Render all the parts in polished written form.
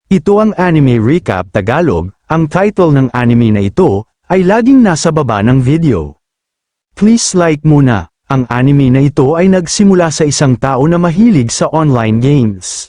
Ito ang Anime Recap Tagalog, ang title ng anime na ito, ay laging nasa baba ng video. Please like muna, ang anime na ito ay nagsimula sa isang tao na mahilig sa online games.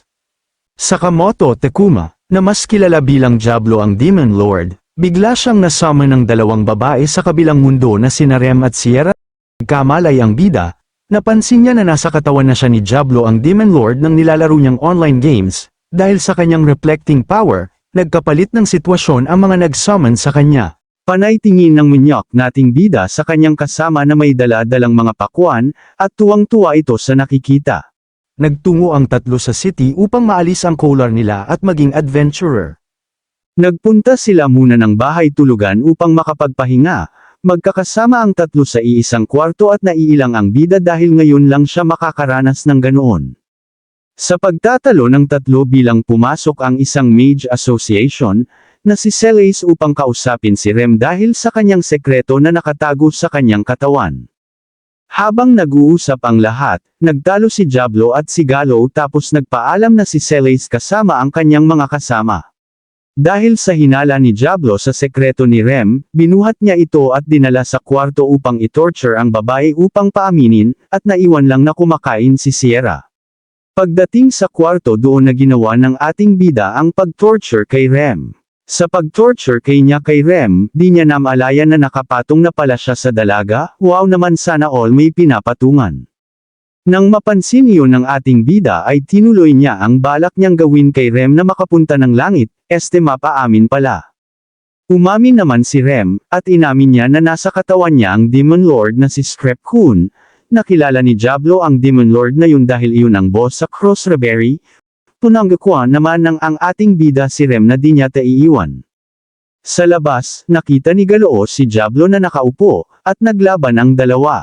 Sakamoto Takuma, na mas kilala bilang Diablo ang Demon Lord, bigla siyang nasummon ng dalawang babae sa kabilang mundo na sina Rem at Sierra. Kamalay ang bida, napansin niya na nasa katawan na siya ni Diablo ang Demon Lord ng nilalaro niyang online games, dahil sa kanyang reflecting power, nagkapalit ng sitwasyon ang mga nag-summon sa kanya. Panay tingin ng munyok nating bida sa kanyang kasama na may dala-dalang mga pakwan, at tuwang-tuwa ito sa nakikita. Nagtungo ang tatlo sa city upang maalis ang collar nila at maging adventurer. Nagpunta sila muna ng bahay tulugan upang makapagpahinga. Magkakasama ang tatlo sa iisang kwarto at naiilang ang bida dahil ngayon lang siya makakaranas ng ganoon. Sa pagtatalo ng tatlo bilang pumasok ang isang mage association, na si Celes upang kausapin si Rem dahil sa kanyang sekreto na nakatago sa kanyang katawan. Habang nag-uusap ang lahat, nagtalo si Diablo at si Galo tapos nagpaalam na si Celes kasama ang kanyang mga kasama. Dahil sa hinala ni Diablo sa sekreto ni Rem, binuhat niya ito at dinala sa kwarto upang i-torture ang babae upang paaminin, at naiwan lang na kumakain si Sierra. Pagdating sa kwarto doon na ginawa ng ating bida ang pag-torture kay Rem. Sa pag-torture kay Rem, di niya namalayan na nakapatong na pala siya sa dalaga. Wow naman, sana all may pinapatungan. Nang mapansin iyon ng ating bida ay tinuloy niya ang balak niyang gawin kay Rem na makapunta ng langit, mapaamin pala. Umamin naman si Rem, at inamin niya na nasa katawan niya ang Demon Lord na si Screp-kun. Nakilala ni Diablo ang Demon Lord na yun dahil iyon ang boss sa Cross Reverie. Tunanggakwa naman ng ang ating bida si Rem na di niya iiwan. Sa labas, nakita ni Galo si Diablo na nakaupo, at naglaban ang dalawa.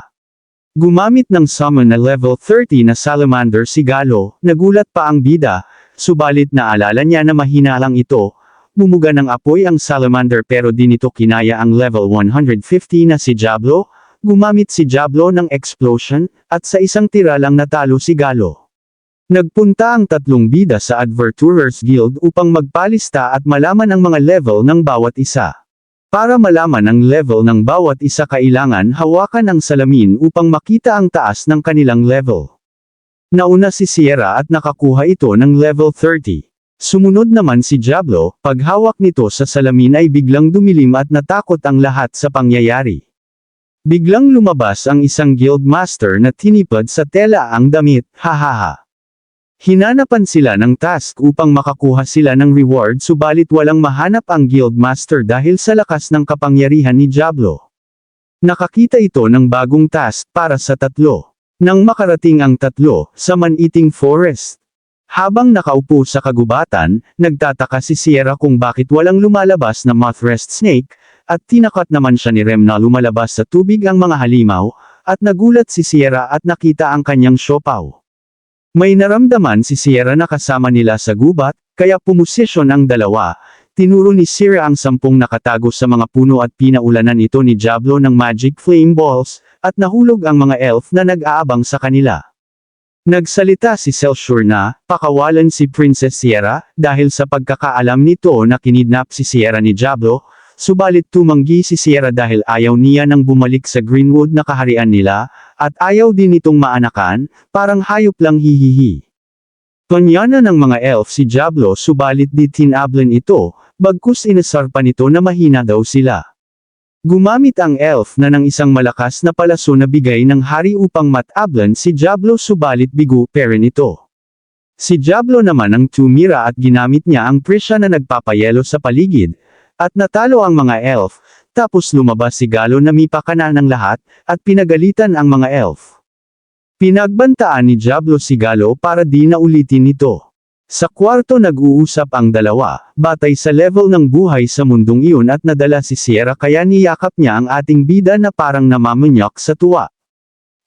Gumamit ng summon na level 30 na salamander si Galo, nagulat pa ang bida, subalit naalala niya na mahina lang ito. Bumuga ng apoy ang salamander pero di nito kinaya ang level 150 na si Diablo. Gumamit si Diablo ng explosion, at sa isang tira lang natalo si Galo. Nagpunta ang tatlong bida sa Adventurers Guild upang magpalista at malaman ang mga level ng bawat isa. Para malaman ang level ng bawat isa kailangan hawakan ang salamin upang makita ang taas ng kanilang level. Nauna si Sierra at nakakuha ito ng level 30. Sumunod naman si Diablo, paghawak nito sa salamin ay biglang dumilim at natakot ang lahat sa pangyayari. Biglang lumabas ang isang guild master na tinipad sa tela ang damit, hahaha. Hinanapan sila ng task upang makakuha sila ng reward subalit walang mahanap ang guild master dahil sa lakas ng kapangyarihan ni Diablo. Nakakita ito ng bagong task para sa tatlo. Nang makarating ang tatlo sa Man-Eating Forest. Habang nakaupo sa kagubatan, nagtataka si Sierra kung bakit walang lumalabas na Moth-Rest Snake, at tinakat naman siya ni Rem na lumalabas sa tubig ang mga halimaw, at nagulat si Sierra at nakita ang kanyang siopaw. May naramdaman si Sierra na kasama nila sa gubat, kaya pumosisyon ang dalawa. Tinuro ni Sierra ang 10 nakatago sa mga puno at pinaulanan ito ni Diablo ng magic flame balls, at nahulog ang mga elf na nag-aabang sa kanila. Nagsalita si Celsior na, pakawalan si Princess Sierra, dahil sa pagkakaalam nito na kinidnap si Sierra ni Diablo, subalit tumanggi si Sierra dahil ayaw niya nang bumalik sa Greenwood na kaharian nila, at ayaw din itong maanakan, parang hayop lang hihihi. Tanyana ng mga elf si Diablo subalit di tinablan ito, bagkus inasar pa nito na mahina daw sila. Gumamit ang elf na ng isang malakas na palaso na bigay ng hari upang matablan si Diablo subalit bigo pa rin ito. Si Diablo naman ang tumira at ginamit niya ang presya na nagpapayelo sa paligid, at natalo ang mga elf, tapos lumabas si Galo na mipakana ng lahat, at pinagalitan ang mga elf. Pinagbantaan ni Diablo si Galo para di na ulitin ito. Sa kwarto nag-uusap ang dalawa, batay sa level ng buhay sa mundong iyon at nadala si Sierra kaya niyakap niya ang ating bida na parang namamanyak sa tuwa.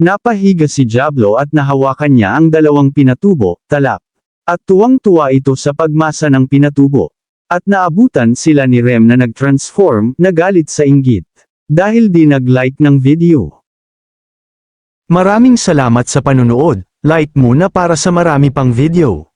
Napahiga si Diablo at nahawakan niya ang dalawang pinatubo, talap. At tuwang-tuwa ito sa pagmasa ng pinatubo. At naabutan sila ni Rem na nag-transform, nagalit sa inggit. Dahil di nag-like ng video. Maraming salamat sa panunood, like muna para sa marami pang video.